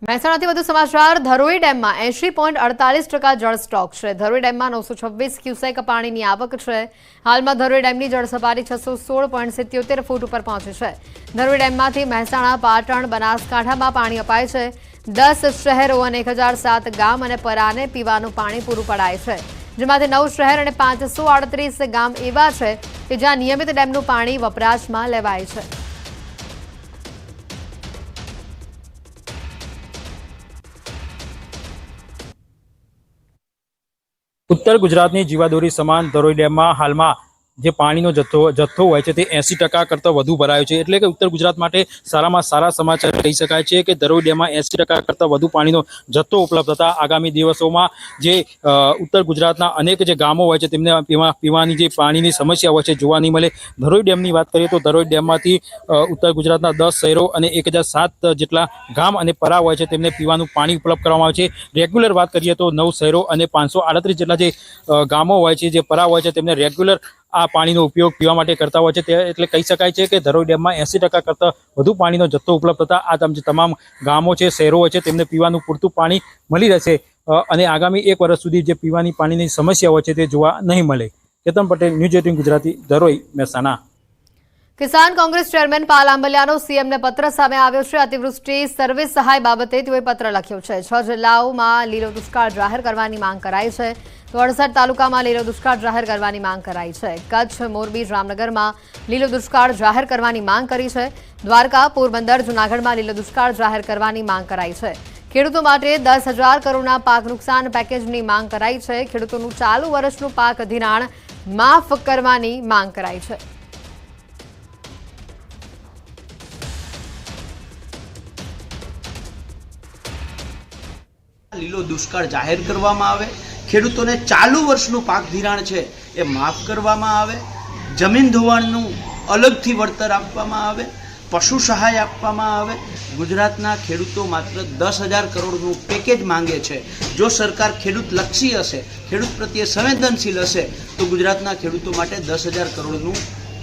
મહેસાણાથી વધુ સમાચાર ધરોઈ ડેમમાં 80.48% જળ સ્ટોક છે। ધરોઈ ડેમમાં 926 ક્યુસેક પાણીની આવક છે। હાલમાં ધરોઈ ડેમની જળ સપાટી 616.77 ફૂટ ઉપર પહોંચી છે। ધરોઈ ડેમમાંથી મહેસાણા, પાટણ, બનાસકાંઠામાં પાણી અપાય છે। 10 શહેરો અને 1007 ગામ અને પરાને પીવાનું પાણી પૂરું પડાય છે, જેમાંથી 9 શહેર અને 538 ગામ એવા છે કે જ્યાં નિયમિત ડેમનું પાણી વપરાશમાં લેવાય છે। उत्तर गुजरातनी जीवादोरी समान धरोई डेम में हाल में जे पानीनो जत्थो होय छे ते 80% करता वधु भरायो छे। एटले के उत्तर गुजरात माटे सारामां सारा समाचार कही शकाय छे के धरोई डेम में 80% करता वधु पानीनो जत्थो उपलब्ध था। आगामी दिवसों जे उत्तर गुजरातना अनेक जे गामो होय छे तेमने पीवानी जे पानीनी समस्या होय छे जोवा नहीं मळे। धरोई डेमनी वात करीए तो धरोई डेममांथी उत्तर गुजरातना 10 शहरों अने 1007 जेटला गाम अने परा होय छे तेमने पीवानुं पाणी उपलब्ध करवामां आवे छे। रेग्युलर बात करीए तो 9 शहरों अने 538 जेटला जे गामो होय छे जे परा होय छे तेमने रेग्युलर आ पानीनो उपयोग पीवा माटे करता होय छे। एटले कही शकाय छे के धरोई डेम में 80% करता वधु पानीनो जत्थो उपलब्ध था। आ तमाम गामो छे, शहरों होय छे तेमने पीवानुं पूरतुं पाणी मळी रहेशे अने आगामी 1 वर्ष सुधी जे पीवानी पाणीनी समस्या होय छे ते जोवा नहीं मळे। केतन पटेल, न्यूज 18 गुजराती, धरोई, महेसाणा। किसान कांग्रेस चेरमेन पाल आंबलियानो सीएम ने पत्र सामे आव्यो छे। अतिवृष्टि सर्वे सहाय बाबते तेओए पत्र लख्यो छे। 6 जिल्लाओमां લીલો દુષ્કાળ જાહેર કરવાની માંગ કરાઈ છે તો 68 તાલુકામાં લીલો દુષ્કાળ જાહેર કરવાની માંગ કરાઈ છે। કચ્છ, મોરબી, જામનગરમાં લીલો દુષ્કાળ જાહેર કરવાની માંગ કરી છે। દ્વારકા, પોરબંદર, જૂનાગઢમાં લીલો દુષ્કાળ જાહેર કરવાની માંગ કરાઈ છે। ખેડૂતો માટે 10,000 કરોડના પાક નુકસાન પેકેજની માંગ કરાઈ છે। ખેડૂતોનું ચાલુ વર્ષનું પાક ધિરાણ માફ કરવાની માંગ કરાઈ છે। લીલો દુષ્કાળ જાહેર કરવામાં આવે, ખેડૂતોને ચાલુ વર્ષનું પાક ધિરાણ છે એ માફ કરવામાં આવે, જમીન ધોવાણનું અલગથી વળતર આપવામાં આવે, પશુ સહાય આપવામાં આવે। ગુજરાતના ખેડૂતો માત્ર 10,000 કરોડનું પેકેજ માંગે છે। જો સરકાર ખેડૂત લક્ષી હશે, ખેડૂત પ્રત્યે સંવેદનશીલ હશે તો ગુજરાતના ખેડૂતો માટે 10,000 કરોડનું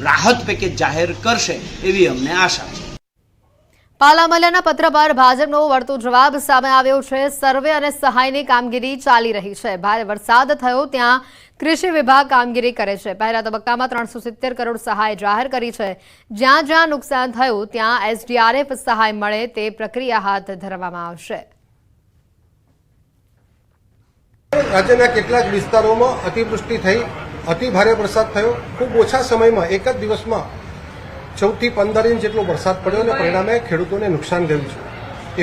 રાહત પેકેજ જાહેર કરશે એવી અમને આશા છે। પાલ આંબલિયાના પત્ર પર ભાજપનો વળતો જવાબ સામે આવ્યો છે। સર્વે અને સહાયની કામગીરી ચાલી રહી છે। ભારે વરસાદ થયો ત્યાં કૃષિ વિભાગ કામગીરી કરે છે। પહેલા તબક્કામાં 370 કરોડ સહાય જાહેર કરી છે। જ્યાં જ્યાં નુકસાન થયું ત્યાં એસડીઆરએફ સહાય મળે તે પ્રક્રિયા હાથ ધરવામાં આવશે। રાજ્યના કેટલાક વિસ્તારોમાં અતિવૃષ્ટિ થઈ, અતિ ભારે વરસાદ થયો। ખૂબ ઓછા સમયમાં એક જ દિવસમાં 14 થી 15 ઇંચ જેટલો વરસાદ પડ્યો અને પરિણામે ખેડૂતોને નુકસાન થયું છે।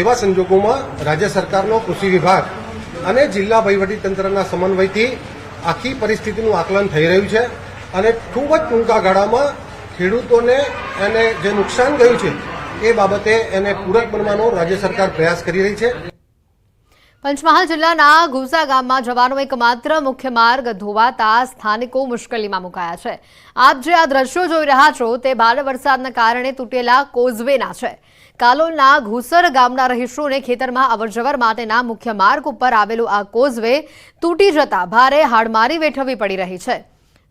એવા સંજોગોમાં રાજ્ય સરકારનો કૃષિ વિભાગ અને જિલ્લા વહીવટીતંત્રના સમન્વયથી આખી પરિસ્થિતિનું આકલન થઈ રહ્યું છે અને ખૂબ જ ટૂંકા ગાળામાં ખેડૂતોને એને જે નુકસાન થયું છે એ બાબતે એને પૂરક બનવાનો રાજ્ય સરકાર પ્રયાસ કરી રહી છે। પંચમહાલ જિલ્લાના ઘુસા ગામમાં જવાનો એકમાત્ર મુખ્ય માર્ગ ધોવાતા સ્થાનિકો મુશ્કેલીમાં મુકાયા છે। આપ જે આ દ્રશ્યો જોઈ રહ્યા છો તે ભારે વરસાદના કારણે તૂટેલા કોઝવેના છે। કાલોલના ઘુસર ગામના રહીશોને ખેતરમાં અવરજવર માટેના મુખ્ય માર્ગ ઉપર આવેલું આ કોઝવે તૂટી જતા ભારે હાડમારી વેઠવવી પડી રહી છે।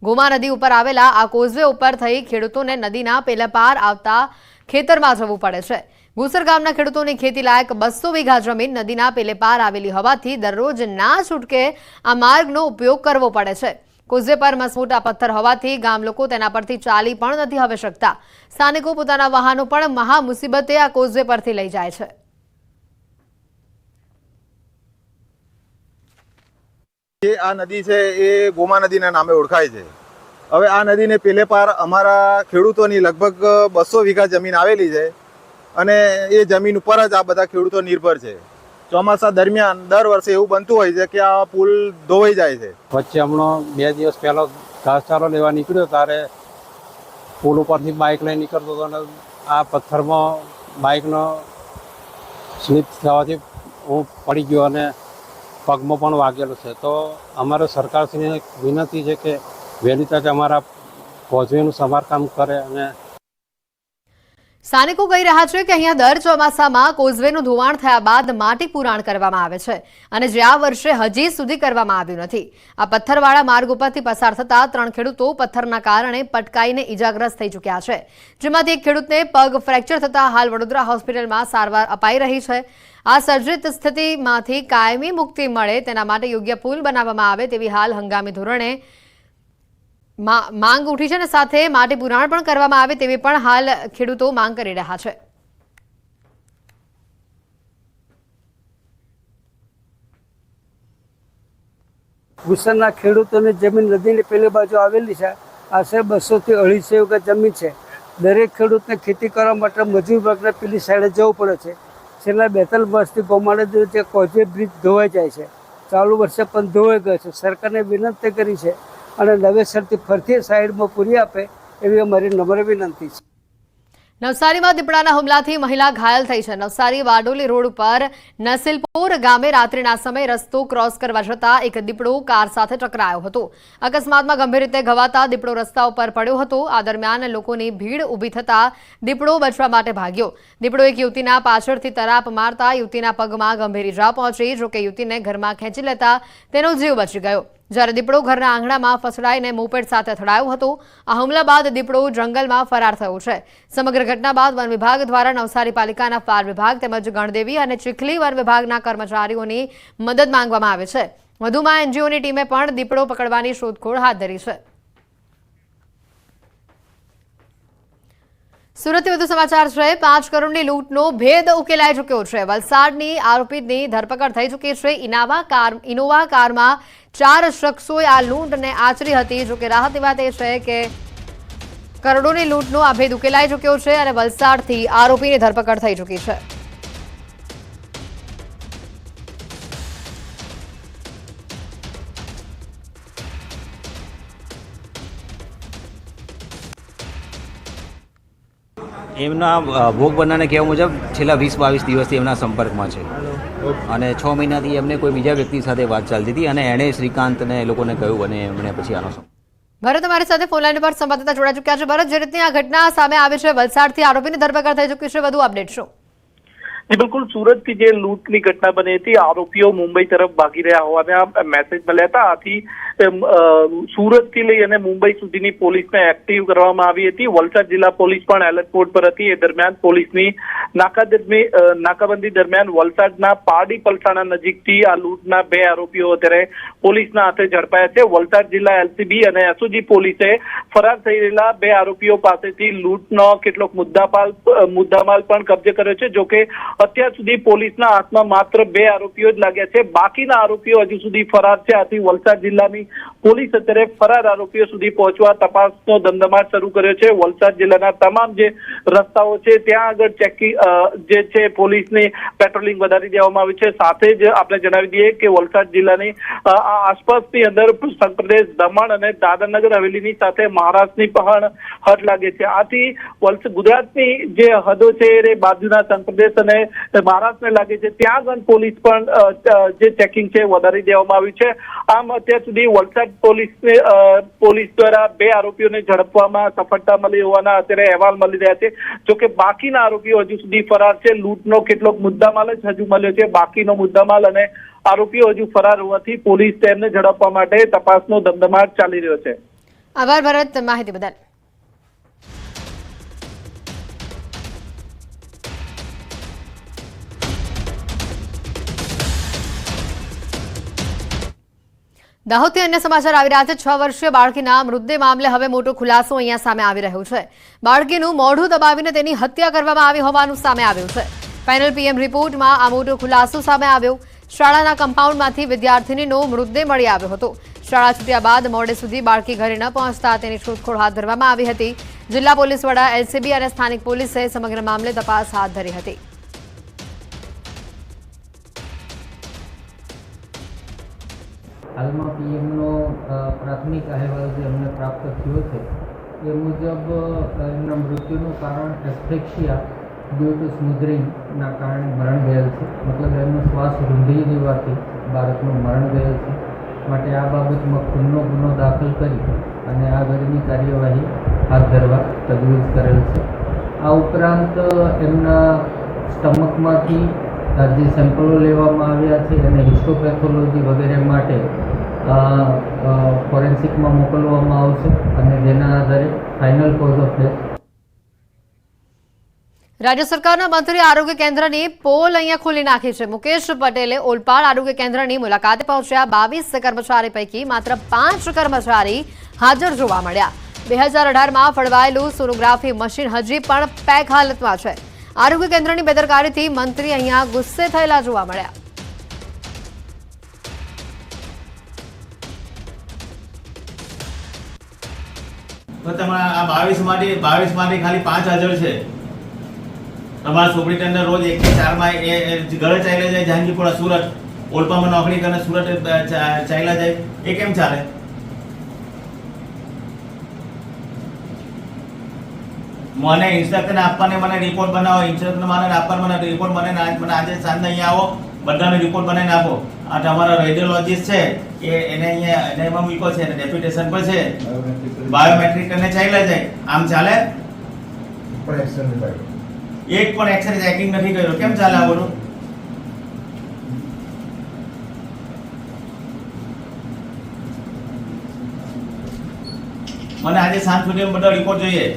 ગોમા નદી ઉપર આવેલા આ કોઝવે ઉપર થઈ ખેડૂતોને નદીના પેલા પાર આવતા ખેતરમાં જવું પડે છે। ઘુસર ગામના ખેડૂતોની ખેતી લાયક 200 વીઘા જમીન નદીના પેલે પાર આવેલી હોવાથી દરરોજ ના છૂટકે આ માર્ગનો ઉપયોગ કરવો પડે છે। કોઝવે પર મસમોટા પથ્થર હોવાથી ગામ લોકો તેના પરથી ચાલી પણ નથી હવે શકતા। સ્થાનિકો પોતાના વાહનો પણ મહા મુસીબતે આ કોઝવે પરથી લઈ જાય છે। આ નદી છે એ ગોમા નદીના નામે ઓળખાય છે। હવે આ નદીને પેલે પાર અમારા ખેડૂતોની લગભગ 200 વીઘા જમીન આવેલી છે અને એ જમીન ઉપર જ આ બધા ખેડૂતો નિર્ભર છે। ચોમાસા દરમિયાન દર વર્ષે એવું બનતું હોય છે કે આ પુલ ધોવાઈ જાય છે। વચ્ચે હમણાં 2 દિવસ પહેલા ઘાસચારો લેવા નીકળ્યો ત્યારે પુલ ઉપરથી બાઇક લઈને નીકળતો હતો અને આ પથ્થરમાં બાઇકનો સ્લીપ થવાથી હું પડી ગયો અને પગમાં પણ વાગેલો છે। તો અમારે સરકારશ્રીને વિનંતી છે કે વહેલી તકે અમારા કોઝવેનું સમારકામ કરે અને સ્થાનિકો કહી રહ્યા છે કે અહીંયા દર ચોમાસામાં કોઝવેનું ધોવાણ થયા બાદ માટી પુરાણ કરવામાં આવે છે અને જે આ વર્ષે હજી સુધી કરવામાં આવ્યું નથી. આ પથ્થરવાળા માર્ગ ઉપરથી પસાર થતા 3 ખેડૂતો પથ્થરના કારણે પટકાઈને ઈજાગ્રસ્ત થઈ ચૂક્યા છે, જેમાંથી એક ખેડૂતને પગ ફ્રેક્ચર થતા હાલ વડોદરા હોસ્પિટલમાં સારવાર અપાઈ રહી છે. આ સર્જિત સ્થિતિમાંથી કાયમી મુક્તિ મળે તેના માટે યોગ્ય પુલ બનાવવામાં આવે તેવી હાલ હંગામી ધોરણે માંગ ઉઠી છે અને સાથે માટી પુરાણ પણ કરવામાં આવે તેવી પણ હાલ ખેડૂતો માંગ કરી રહ્યા છે. ગુસરના ખેડૂતોની જમીન નદીની પેલી બાજુ આવેલી છે. આશરે 200 થી 250 વીઘા જમીન છે. દરેક ખેડૂતને ખેતી કરવા માટે મજૂર વર્ગને પેલી સાઈડે જવું પડે છે. છેલ્લા 2-3 વર્ષથી ગોમાળે જે કોઝવે બ્રિજ ધોવાઈ જાય છે. ચાલુ વર્ષે પણ ધોવાઈ ગયો છે. સરકારને વિનંતી કરી છે અને નવેસરથી ફરતી સાઈડમાં પૂરી આપે એવી અમારી નમ્ર વિનંતી છે. નવસારીમાં દીપડાના હુમલાથી મહિલા ઘાયલ થઈ છે. નવસારી વાડોલી રોડ ઉપર નસીલપોર ગામે રાત્રિના સમયે રસ્તો ક્રોસ કરવા જતા એક દીપડો કાર સાથે ટકરાયો હતો. અકસ્માતમાં ગંભીર રીતે ઘવાતા દીપડો રસ્તા ઉપર પડ્યો હતો. આ દરમિયાન લોકોની ભીડ ઊભી થતા દીપડો બચવા માટે ભાગ્યો. દીપડો એક યુવતીના પાછળથી તરાપ મારતા યુવતીના પગમાં ગંભીર ઈજા પહોંચી. જોકે યુવતીને ઘરમાં ખેંચી લેતા તેનો જીવ બચી ગયો, જ્યારે દીપડો ઘરના આંગણામાં ફસડાઈને મોપેડ સાથે અથડાયો હતો. આ હુમલા બાદ દીપડો જંગલમાં ફરાર થયો છે. સમગ્ર ઘટના બાદ વન વિભાગ દ્વારા નવસારી પાલિકાના ફાયર વિભાગ તેમજ ગણદેવી અને ચીખલી વન વિભાગના કર્મચારીઓની મદદ માંગવામાં આવે છે. વધુમાં એનજીઓની ટીમે પણ દીપડો પકડવાની શોધખોળ હાથ ધરી છે. સુરતથી વધુ સમાચાર છે. 5 કરોડની લૂંટનો ભેદ ઉકેલાઈ ચૂક્યો છે. વલસાડની આરોપીની ધરપકડ થઈ ચૂકી છે. ઇનોવા કારમાં 4 શખ્સોએ આ લૂંટને આચરી હતી. જોકે રાહતની વાત એ છે કે કરોડોની લૂંટનો આ ભેદ ઉકેલાઈ ચૂક્યો છે અને વલસાડથી આરોપીની ધરપકડ થઈ ચૂકી છે. એમના ભોગ બનનારને કહેવા મુજબ છેલ્લા 20-22 દિવસથી એમના સંપર્કમાં છે અને 6 મહિનાથી એમને કોઈ બીજા વ્યક્તિ સાથે વાત ચાલતી હતી અને એણે શ્રીકાંતને એ લોકોને કહ્યું અને એમણે પછી આનો ભરત અમારી સાથે ફોનલાઈન પર સંવાદદાતા જોડાઈ ચૂક્યા છે. ભરત, જે રીતની આ ઘટના સામે આવી છે, વલસાડથી આરોપીની ધરપકડ થઈ ચૂકી છે, વધુ અપડેટ શું? બિલકુલ, સુરતથી જે લૂંટની ઘટના બની હતી, આરોપીઓ મુંબઈ તરફ ભાગી રહ્યા હોવાના મેસેજ મળ્યા હતા. આથી સુરતથી લઈ અને મુંબઈ સુધીની પોલીસને એક્ટિવ કરવામાં આવી હતી. વલસાડ જિલ્લા પોલીસ પણ એલર્ટ મોડ પર હતી. એ દરમિયાન પોલીસની નાકાબંધી દરમિયાન વલસાડના પારડી પલસાણા નજીકથી આ લૂંટના 2 આરોપીઓ અત્યારે પોલીસના હાથે ઝડપાયા છે. વલસાડ જિલ્લા એલસીબી અને એસઓજી પોલીસે ફરાર થઈ રહેલા 2 આરોપીઓ પાસેથી લૂંટનો કેટલોક મુદ્દામાલ પણ કબજે કર્યો છે. જોકે અત્યાર સુધી પોલીસના હાથમાં માત્ર 2 આરોપીઓ જ લાગ્યા છે. બાકીના આરોપીઓ હજુ સુધી ફરાર છે. આથી વલસાડ જિલ્લાની પોલીસ અત્યારે ફરાર આરોપીઓ સુધી પહોંચવા તપાસનો ધમધમાટ શરૂ કર્યો છે. વલસાડ જિલ્લાના તમામ જે રસ્તાઓ છે ત્યાં આગળ ચેકિંગ જે છે પોલીસની પેટ્રોલિંગ વધારી દેવામાં આવી છે. સાથે જ આપણે જણાવી દઈએ કે વલસાડ જિલ્લાની આસપાસની અંદર સંપ્રદેશ, દમણ અને દાદરનગર હવેલીની સાથે મહારાષ્ટ્રની પણ હદ લાગે છે. આથી ગુજરાતની જે હદો છે એ બાજુના સંપ્રદેશ અને મહારાષ્ટ્રને લાગે છે ત્યાં આગળ પોલીસ પણ જે ચેકિંગ છે વધારી દેવામાં આવ્યું છે. આમ અત્યાર સુધી વલસાડ પોલીસ દ્વારા 2 આરોપીઓને ઝડપવામાં સફળતા મળી હોવાના અત્યારે અહેવાલ મળી રહ્યા છે. જોકે બાકીના આરોપીઓ હજુ સુધી ફરાર છે. લૂંટનો કેટલોક મુદ્દામાલ જ હજુ મળ્યો છે. બાકીનો મુદ્દામાલ અને આરોપીઓ હજુ ફરાર હોવાથી પોલીસ તેમને ઝડપવા માટે તપાસનો ધમધમાટ ચાલી રહ્યો છે. આભાર ભરત, માહિતી બદલ. દાહોદથી અન્ય સમાચાર આવી રહ્યા છે. 6 વર્ષીય બાળકીના મૃતદેહ મામલે હવે મોટો ખુલાસો અહીંયા સામે આવી રહ્યો છે. બાળકીનું મોઢું દબાવીને તેની હત્યા કરવામાં આવી હોવાનું સામે આવ્યું છે. પેનલ પીએમ રિપોર્ટમાં આ મોટો ખુલાસો સામે આવ્યો. શાળાના કમ્પાઉન્ડમાંથી વિદ્યાર્થીનીનો મૃતદેહ મળી આવ્યો હતો. શાળા છૂટ્યા બાદ મોડે સુધી બાળકી ઘરે ન પહોંચતા તેની શોધખોળ હાથ ધરવામાં આવી હતી. જિલ્લા પોલીસ વડા, એલસીબી અને સ્થાનિક પોલીસે સમગ્ર મામલે તપાસ હાથ ધરી હતી. હાલમાં પીએમનો પ્રાથમિક અહેવાલ જે અમને પ્રાપ્ત થયો છે એ મુજબ એમના મૃત્યુનું કારણ એસ્ફેક્સિયા ડ્યુ ટુ સ્મુધરિંગના કારણે મરણ ગયેલ છે. મતલબ એમનો શ્વાસ રૂંધી જવાથી બાળકનું મરણ ગયેલ છે. માટે આ બાબતમાં ખૂનનો ગુનો દાખલ કરી અને આગળની કાર્યવાહી હાથ ધરવા તજવીજ કરેલ છે. આ ઉપરાંત એમના સ્ટમકમાંથી જે સેમ્પલો લેવામાં આવ્યા છે અને હિસ્ટોપેથોલોજી વગેરે માટે ફોરેન્સિકમાં મોકલવામાં આવશે અને જેના આધારે ફાઇનલ કોઝ ઓફ ડેથ. રાજ્ય સરકારના મંત્રી આરોગ્ય કેન્દ્રની પોલ અહીંયા ખોલી નાખી છે. મુકેશ પટેલે ઓલપાડ આરોગ્ય કેન્દ્રની મુલાકાતે પહોંચ્યા. 22 કર્મચારી પૈકી માત્ર 5 કર્મચારી હાજર જોવા મળ્યા. 2018માં ફળવાયેલું સોનોગ્રાફી મશીન હજી પણ પેક હાલતમાં છે. આરોગ્ય કેન્દ્રની બેદરકારીથી મંત્રી અહીંયા ગુસ્સે થયેલા જોવા મળ્યા. તમારા આ 22 માંથી ખાલી 5 હાજર છે. તમારા સુપ્રિન્ટેન્ડન્ટ રોજ 1 થી 4 માં એ ઘરે ચાલ્યા જાય, જહાંગીરપુરા સુરત, ઓલપામાં નોકરી કરીને સુરત ચાલ્યા જાય, એ કેમ ચાલે? મને ઇન્સ્ટ્રક્શન આપવાને, મને રિપોર્ટ બનાવો, ઇન્સ્ટ્રક્શન મને આપવાનો, મને રિપોર્ટ મને આજે સાંજે અહીંયા આવો, બધાને રિપોર્ટ બનાવીને આપો. આ તમારા રેડિયોલોજીસ્ટ છે એને અહીંયા એને એમાં મૂક્યો છે, ડેપ્યુટેશન પર છે, બાયોમેટ્રિક કરીને ચાલ્યા જાય, આમ ચાલે? એક પણ એક્સરે ચેકિંગ નથી કર્યો, કેમ ચાલે આ બધું? મને આજે સાંજ સુધી બધો રિપોર્ટ જોઈએ.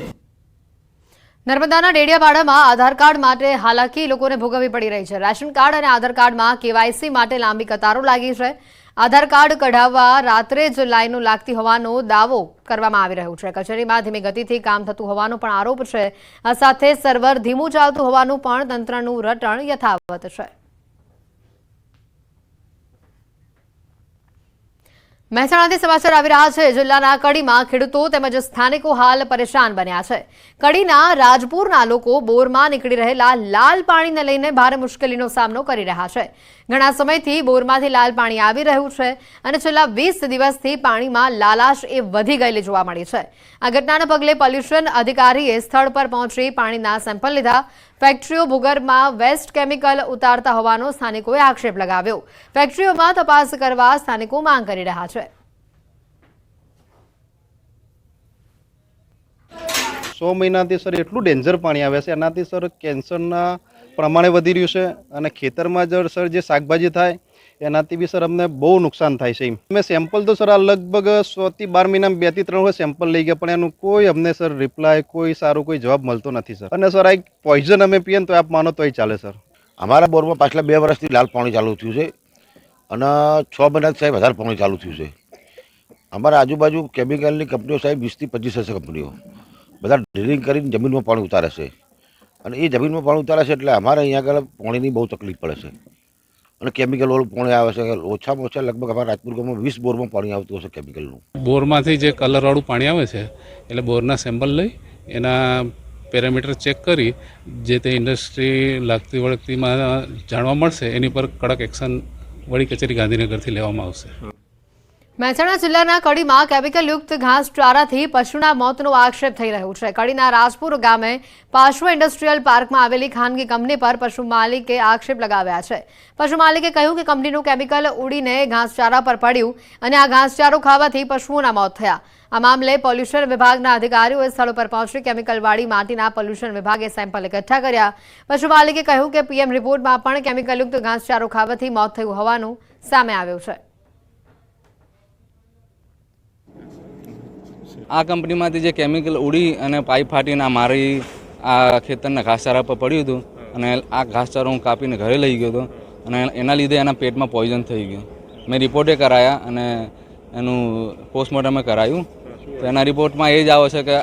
નર્મદાના ડેડિયાપાડામાં આધાર કાર્ડ માટે હાલાકી લોકોને ભોગવવી પડી રહી છે. રેશન કાર્ડ અને આધાર કાર્ડમાં કેવાયસી માટે લાંબી કતારો લાગી છે. આધાર કાર્ડ કઢાવવા રાત્રે જ લાઈનો લાગતી હોવાનો દાવો કરવામાં આવી રહ્યો છે. કચેરીમાં ધીમી ગતિથી કામ થતું હોવાનો પણ આરોપ છે. આ સાથે સર્વર ધીમું ચાલતું હોવાનું પણ તંત્રનું રટણ યથાવત છે. મહેસાણાથી સમાચાર આવી રહ્યા છે. જિલ્લાના કડીમાં ખેડૂતો તેમજ સ્થાનિકો હાલ પરેશાન બન્યા છે. કડીના રાજપુરના લોકો બોરમાં નીકળી રહેલા લાલ પાણીને લઈને ભારે મુશ્કેલીનો સામનો કરી રહ્યા છે. ઘણા સમયથી બોરમાંથી લાલ પાણી આવી રહ્યું છે અને છેલ્લા 20 દિવસથી પાણીમાં લાલાશ એ વધી ગયેલી જોવા મળી છે. આ ઘટનાને પગલે પોલ્યુશન અધિકારીએ સ્થળ પર પહોંચી પાણીના સેમ્પલ લીધા. ફેક્ટરીઓ ભૂગર્ભમાં વેસ્ટ કેમિકલ ઉતારતા હોવાનો સ્થાનિકોએ આક્ષેપ લગાવ્યો. ફેક્ટરીઓમાં તપાસ કરવા સ્થાનિકો માંગ કરી રહ્યા છે. 100 મહિનાથી સર એટલું ડેન્જર પાણી આવે છે, એનાથી સર કેન્સરના પ્રમાણે વધી રહ્યું છે અને ખેતરમાં જો સર જે શાકભાજી થાય એનાથી બી સર અમને બહુ નુકસાન થાય છે. અમે સેમ્પલ તો સર આ લગભગ 100 થી 12 મહિનામાં 2 થી 3 વખત સેમ્પલ લઈ ગયા, પણ એનું કોઈ અમને સર રિપ્લાય, કોઈ સારું કોઈ જવાબ મળતો નથી સર. અને સર આ પોઈઝન અમે પીએ ને તો આપ માનો તોય ચાલે સર. અમારા બોરમાં પાછલા 2 વર્ષથી લાલ પાણી ચાલુ થયું છે અને 6 મહિનાથી સાહેબ વધારે પાણી ચાલુ થયું છે. અમારા આજુબાજુ કેમિકલની કંપનીઓ સાહેબ 20 થી 25 હશે કંપનીઓ, બધા ડ્રિલિંગ કરીને જમીનમાં પાણી ઉતારે છે અને એ જમીનમાં પાણી ઉતારે છે એટલે અમારે અહીંયા આગળ પાણીની બહુ તકલીફ પડે છે અને કેમિકલ વાળું પાણી આવે છે. ઓછામાં ઓછા લગભગ અમારા રાજપુર ગામમાં 20 બોરમાં પાણી આવતું હશે કેમિકલનું. બોરમાંથી જે કલરવાળું પાણી આવે છે એટલે બોરના સેમ્પલ લઈ એના પેરામીટર ચેક કરી જે તે ઇન્ડસ્ટ્રી લાગતી વળગતીમાં જાણવા મળશે એની પર કડક એક્શન વડી કચેરી ગાંધીનગરથી લેવામાં આવશે. મહેસાણા જિલ્લાના કડીમાં કેમિકલયુક્ત ઘાસચારાથી પશુના મોતનો આક્ષેપ થઈ રહ્યો છે. કડીના રાજપુર ગામે પાશ્વ ઇન્ડસ્ટ્રીયલ પાર્કમાં આવેલી ખાનગી કંપની પર પશુ માલિકે આક્ષેપ લગાવ્યા છે. પશુ માલિકે કહ્યું કે કંપનીનું કેમિકલ ઉડીને ઘાસચારા પર પડ્યું અને આ ઘાસચારો ખાવાથી પશુઓના મોત થયા. આ મામલે પોલ્યુશન વિભાગના અધિકારીઓએ સ્થળ પર પહોંચી કેમિકલવાળી માટીના પોલ્યુશન વિભાગે સેમ્પલ એકઠા કર્યા. પશુ માલિકે કહ્યું કે પીએમ રિપોર્ટમાં પણ કેમિકલયુક્ત ઘાસચારો ખાવાથી મોત થયું હોવાનું સામે આવ્યું છે. આ કંપનીમાંથી જે કેમિકલ ઉડી અને પાઇપ ફાટીને મારી આ ખેતરના ઘાસચારા પર પડ્યું હતું અને આ ઘાસચારો હું કાપીને ઘરે લઈ ગયો હતો અને એના લીધે એના પેટમાં પોઈઝન થઈ ગયું. મેં રિપોર્ટે કરાયા અને એનું પોસ્ટમોર્ટમે કરાયું તો એના રિપોર્ટમાં એ જ આવે છે કે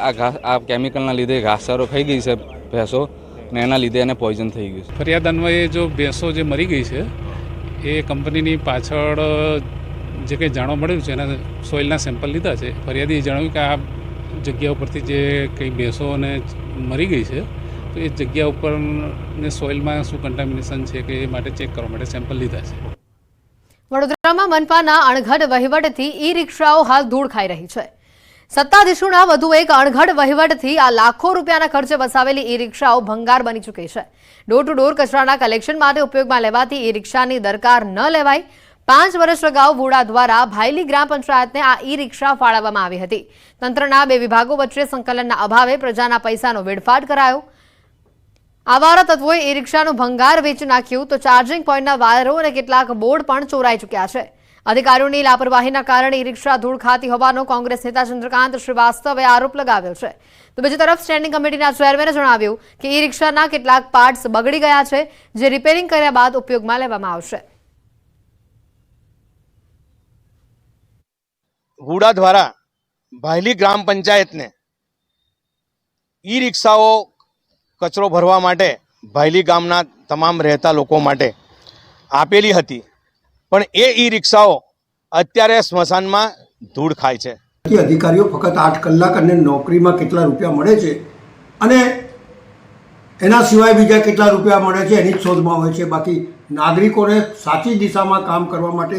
આ કેમિકલના લીધે ઘાસચારો ખાઈ ગઈ છે ભેંસો અને એના લીધે એને પોઈઝન થઈ ગયું છે. ફરિયાદ અન્વયે જો ભેંસો જે મરી ગઈ છે એ કંપનીની પાછળ જે કંઈ જાણવા મળ્યું છે એના સોઇલના સેમ્પલ લીધા છે. ફરિયાદીએ જણાવ્યું કે આ જગ્યા ઉપરથી જે કંઈ ભેંસોને મરી ગઈ છે તો એ જગ્યા ઉપર ને સોઇલમાં શું કન્ટામિનેશન છે કે એ માટે ચેક કરવા માટે સેમ્પલ લીધા છે. વડોદરામાં મનપાના અણઘડ વહીવટથી ઈ રિક્ષાઓ હાલ ધૂળ ખાઈ રહી છે. સત્તાધીશોના વધુ એક અણઘડ વહીવટથી આ લાખો રૂપિયાના ખર્ચે વસાવેલી ઈ રિક્ષાઓ ભંગાર બની ચૂકી છે. ડોર ટુ ડોર કચરાના કલેક્શન માટે ઉપયોગમાં લેવાતી ઈ રિક્ષાની દરકાર ન લેવાય. 5 વર્ષ અગાઉ વુડા દ્વારા ભાયલી ગ્રામ પંચાયતને આ ઈ રિક્ષા ફાળવવામાં આવી હતી. તંત્રના 2 વિભાગો વચ્ચે સંકલનના અભાવે પ્રજાના પૈસાનો વેડફાટ કરાયો. આવારા તત્વોએ ઈ રિક્ષાનું ભંગાર વેચી નાખ્યું તો ચાર્જિંગ પોઈન્ટના વાયરો અને કેટલાક બોર્ડ પણ ચોરાઈ ચૂક્યા છે. અધિકારીઓની લાપરવાહીના કારણે ઈ રિક્ષા ધૂળ ખાતી હોવાનો કોંગ્રેસ નેતા ચંદ્રકાંત શ્રીવાસ્તવે આરોપ લગાવ્યો છે. તો બીજી તરફ સ્ટેન્ડિંગ કમિટીના ચેરમેને જણાવ્યું કે ઈ રિક્ષાના કેટલાક પાર્ટ્સ બગડી ગયા છે, જે રિપેરિંગ કર્યા બાદ ઉપયોગમાં લેવામાં આવશે. હુડા દ્વારા ભાયલી ગ્રામ પંચાયતને ઈ રિક્ષાઓ કચરો ભરવા માટે ભાયલી ગામના તમામ રહેતા લોકો માટે આપેલી હતી, પણ એ ઈ રિક્ષાઓ અત્યારે સ્મશાનમાં ધૂળ ખાય છે. અધિકારીઓ ફક્ત 8 કલાક અને નોકરીમાં કેટલા રૂપિયા મળે છે અને એના સિવાય બીજા કેટલા રૂપિયા મળે છે એની જ શોધમાં હોય છે. બાકી નાગરિકોને સાચી દિશામાં કામ કરવા માટે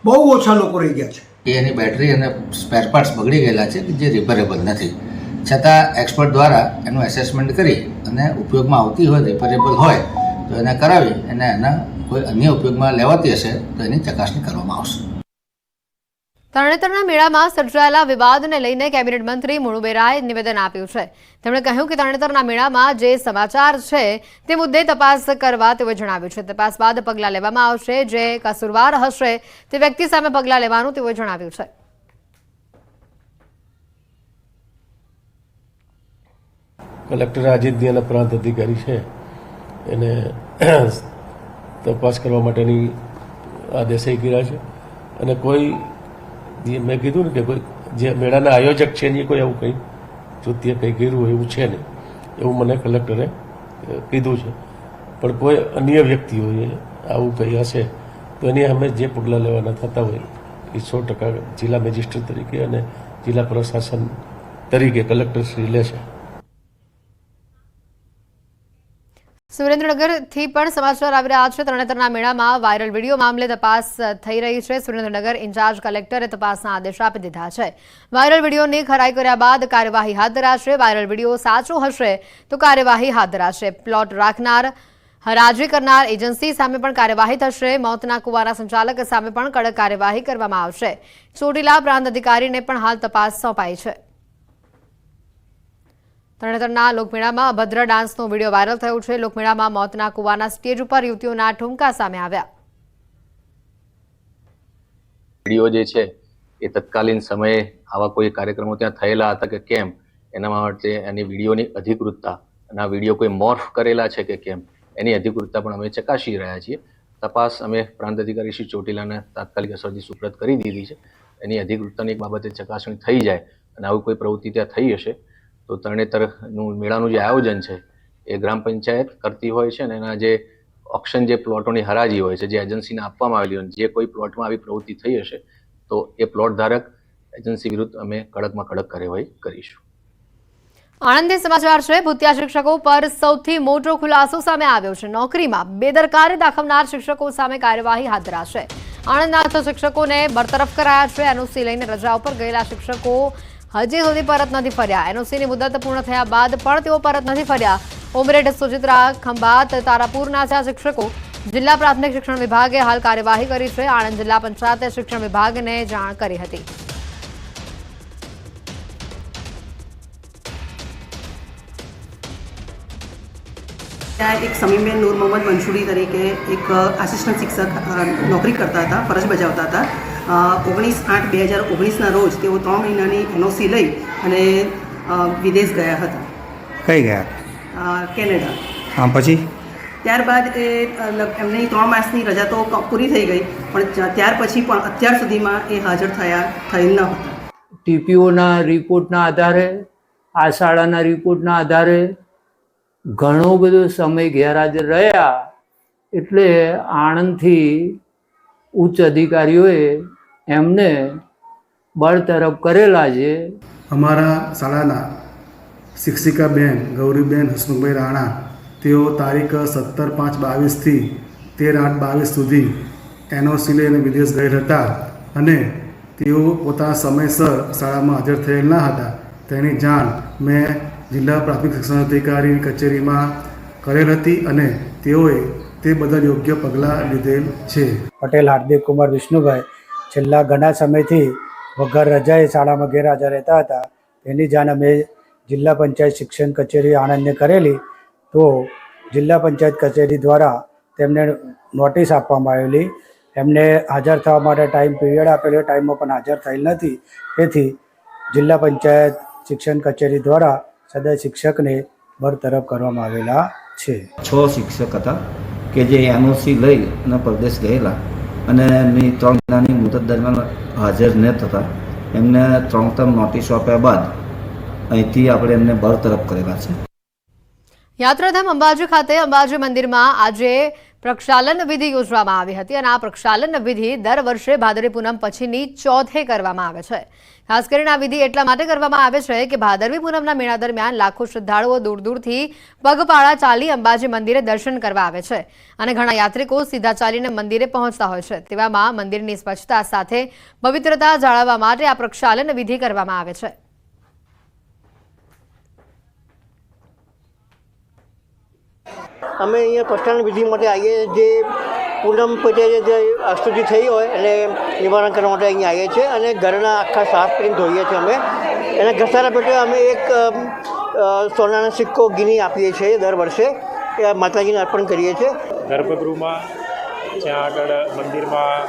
બહુ ઓછા લોકો રહી ગયા છે. એની બેટરી અને સ્પેર પાર્ટ્સ બગડી ગયેલા છે જે રિપેરેબલ નથી, છતાં એક્સપર્ટ દ્વારા એનું એસેસમેન્ટ કરી અને ઉપયોગમાં આવતી હોય, રિપેરેબલ હોય તો એને કરાવી અને એના કોઈ અન્ય ઉપયોગમાં લેવાતી હશે તો એની ચકાસણી કરવામાં આવશે. તરણેતરના મેળામાં સર્જાયેલા વિવાદને લઈને કેબિનેટ મંત્રી મુળુ બેરાએ નિવેદન આપ્યું છે. તેમણે કહ્યું કે તરણેતરના મેળામાં જે સમાચાર છે તે મુદ્દે તપાસ કરવા તેઓએ જણાવ્યું છે. તપાસ બાદ પગલાં લેવામાં આવશે. જે કસૂરવાર હશે તે વ્યક્તિ સામે પગલાં લેવાનું તેઓએ જણાવ્યું છે. કલેક્ટર અજીતભાઈ પ્રાંત અધિકારી છે એને તપાસ કરવા માટેની આદેશ કર્યા છે અને કોઈ મેં કીધું ને કે કોઈ જે મેળાના આયોજક છે ને કોઈ એવું કંઈ કૃત્ય કંઈ કર્યું હોય એવું છે નહીં, એવું મને કલેક્ટરે કીધું છે. પણ કોઈ અન્ય વ્યક્તિઓએ આવું કંઈ હશે તો એની અમે જે પગલાં લેવાના થતા હોય એ 100% જિલ્લા મેજિસ્ટ્રેટ તરીકે અને જિલ્લા પ્રશાસન તરીકે કલેક્ટરશ્રી લેશે. સુરેન્દ્રનગરથી પણ સમાચાર આવી રહ્યા છે. તરણેતરના મેળામાં વાયરલ વિડીયો મામલે તપાસ થઈ રહી છે. સુરેન્દ્રનગર ઇન્ચાર્જ કલેક્ટરે તપાસના આદેશ આપી દીધા છે. વાયરલ વિડીયોની ખરાઈ કર્યા બાદ કાર્યવાહી હાથ ધરાશે. વાયરલ વિડીયો સાચો હશે તો કાર્યવાહી હાથ ધરાશે. પ્લોટ રાખનાર, હરાજી કરનાર એજન્સી સામે પણ કાર્યવાહી થશે. મોતના કુવાના સંચાલક સામે પણ કડક કાર્યવાહી કરવામાં આવશે. ચોટીલા પ્રાંત અધિકારીને પણ હાલ તપાસ સોંપાઈ છે. તરણેતરના લોકમેળામાં અભદ્ર ડાન્સનો વિડીયો વાયરલ થયો છે. લોકમેળામાં મોતના કુવાના સ્ટેજ ઉપર યુવતીઓના ઠુમકા સામે આવ્યા. વિડીયો જે છે એ તત્કાલીન સમયે આવા કોઈ કાર્યક્રમો ત્યાં થયેલા હતા કે કેમ, એના માટે એની વિડીયોની અધિકૃતતા અને આ વિડીયો કોઈ મોર્ફ કરેલા છે કે કેમ એની અધિકૃતતા પણ અમે ચકાસી રહ્યા છીએ. તપાસ અમે પ્રાંત અધિકારી શ્રી ચોટીલાને તાત્કાલિક અસરથી સુપ્રત કરી દીધી છે. એની અધિકૃતતાની બાબતે ચકાસણી થઈ જાય અને આવી કોઈ પ્રવૃત્તિ ત્યાં થઈ હશે તો તરણેતરનું મેળાનું જે આયોજન છે એ ગ્રામ પંચાયત કરતી હોય છે અને એના જે ઓક્શન, જે પ્લોટોની હરાજી હોય છે, જે એજન્સીને આપવામાં આવેલી હોય, જે કોઈ પ્લોટમાં આવી પ્રવૃત્તિ થઈ હશે તો એ પ્લોટ ધારક એજન્સી વિરુદ્ધ અમે કડકમાં કડક કાર્યવાહી કરીશું. આણંદથી સમાચાર છે. ભૂતિયા શિક્ષકો પર સૌથી મોટો ખુલાસો સામે આવ્યો છે. નોકરીમાં બેદરકારી દાખવનાર શિક્ષકો સામે કાર્યવાહી હાથ ધરાશે. આણંદના 6 શિક્ષકોને બરતરફ કરાયા છે. એનઓસી લઈને રજા ઉપર ગયેલા શિક્ષકો હજી સુધી પરત નથી ફર્યા. એનઓસીની મુદત પૂર્ણ થયા બાદ પણ તેઓ પરત નથી ફર્યા. ઉમરેઠ, સુચિત્રા, ખંભાત, તારાપુરના 4 શિક્ષકો જિલ્લા પ્રાથમિક શિક્ષણ વિભાગે હાલ કાર્યવાહી કરી છે. આણંદ જિલ્લા પંચાયતે શિક્ષણ વિભાગને જાણ કરી હતી. ત્યાં એક સમીમબેન નૂર મોહમ્મદ મંસૂરી તરીકે એક આસિસ્ટન્ટ શિક્ષક નોકરી કરતા હતા, ફરજ બજાવતા હતા. 19/8/2019ના રોજ તેઓ 3 મહિનાની એનઓસી લઈ અને વિદેશ ગયા હતા. કઈ ગયા? કેનેડા. હા, પછી ત્યારબાદ એમની 3 માસની રજા તો પૂરી થઈ ગઈ, પણ ત્યાર પછી પણ અત્યાર સુધીમાં એ હાજર થયેલ ન હતા. ટીપીઓના રિપોર્ટના આધારે, આ શાળાના રિપોર્ટના આધારે ઘણો બધો સમય ગેરહાજર રહ્યા. એટલે આણંદથી ઉચ્ચ અધિકારીઓએ એમને બરતરફ કરેલા છે. અમારા શાળાના શિક્ષિકાબેન ગૌરીબેન હસમુખભાઈ રાણા, તેઓ તારીખ 17/5/22થી 13/8/22 સુધી એનઓસી લઈને વિદેશ ગયેલ હતા અને તેઓ પોતાના સમયસર શાળામાં હાજર થયેલ ન હતા. તેની જાણ મેં જિલ્લા પ્રાથમિક શિક્ષણ અધિકારીની કચેરીમાં કરેલ હતી અને તેઓએ તે બદલ યોગ્ય પગલાં લીધેલ છે. પટેલ હાર્દિક કુમાર વિષ્ણુભાઈ છેલ્લા ઘણા સમયથી વગર રજાએ શાળામાં ગેરહાજર રહેતા હતા. તેની જાણ અમે જિલ્લા પંચાયત શિક્ષણ કચેરી આણંદને કરેલી. તો જિલ્લા પંચાયત કચેરી દ્વારા તેમને નોટિસ આપવામાં આવેલી. એમને હાજર થવા માટે ટાઈમ પીરિયડ આપેલો, ટાઈમમાં પણ હાજર થયેલ નથી. તેથી જિલ્લા પંચાયત શિક્ષણ કચેરી દ્વારા સદર શિક્ષકને બરતરફ કરવામાં આવેલા છે. 6 શિક્ષક હતા કે જે એનઓસી લઈ અને પરદેશ ગયેલા અને એમની 3 મહિનાની મુદત દરમિયાન હાજર ન થતા એમને 3 ટર્મ નોટિસો આપ્યા બાદ અહીંથી આપણે એમને બરતરફ કરેલા છે. યાત્રાધામ અંબાજી ખાતે અંબાજી મંદિરમાં આજે પ્રક્ષાલન વિધિ યોજવામાં આવી હતી અને આ પ્રક્ષાલન વિધિ દર વર્ષે ભાદરવી પૂનમ પછીની ચોથે કરવામાં આવે છે. ખાસ કરીને આ વિધિ એટલા માટે કરવામાં આવે છે કે ભાદરવી પૂનમના મેળા દરમિયાન લાખો શ્રદ્ધાળુઓ દૂર દૂરથી પગપાળા ચાલી અંબાજી મંદિરે દર્શન કરવા આવે છે અને ઘણા યાત્રિકો સીધા ચાલીને મંદિરે પહોંચતા હોય છે. તેવામાં મંદિરની સ્વચ્છતા સાથે પવિત્રતા જાળવવા માટે આ પ્રક્ષાલન વિધિ કરવામાં આવે છે. અમે અહીંયા પ્રક્ષાલન વિધિ માટે આવીએ, જે પૂનમ પછી જે અશુદ્ધિ થઈ હોય એને નિવારણ કરવા માટે અહીંયા આવીએ છીએ અને ઘરના આખા સાફ કરીને ધોઈએ છીએ. અમે એના ઘસારા પેટે અમે એક સોનાનો સિક્કો ગીની આપીએ છીએ દર વર્ષે, એ માતાજીને અર્પણ કરીએ છીએ. ગર્ભગૃહમાં જ્યાં આગળ મંદિરમાં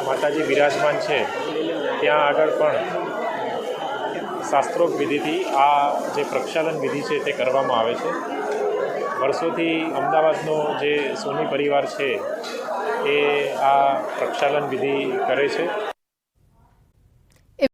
માતાજી બિરાજમાન છે ત્યાં આગળ પણ શાસ્ત્રોક્ત વિધિથી આ જે પ્રક્ષાલન વિધિ છે તે કરવામાં આવે છે. વર્ષોથી અમદાવાદનો જે સોની પરિવાર છે એ આ પ્રક્ષાલન વિધિ કરે છે.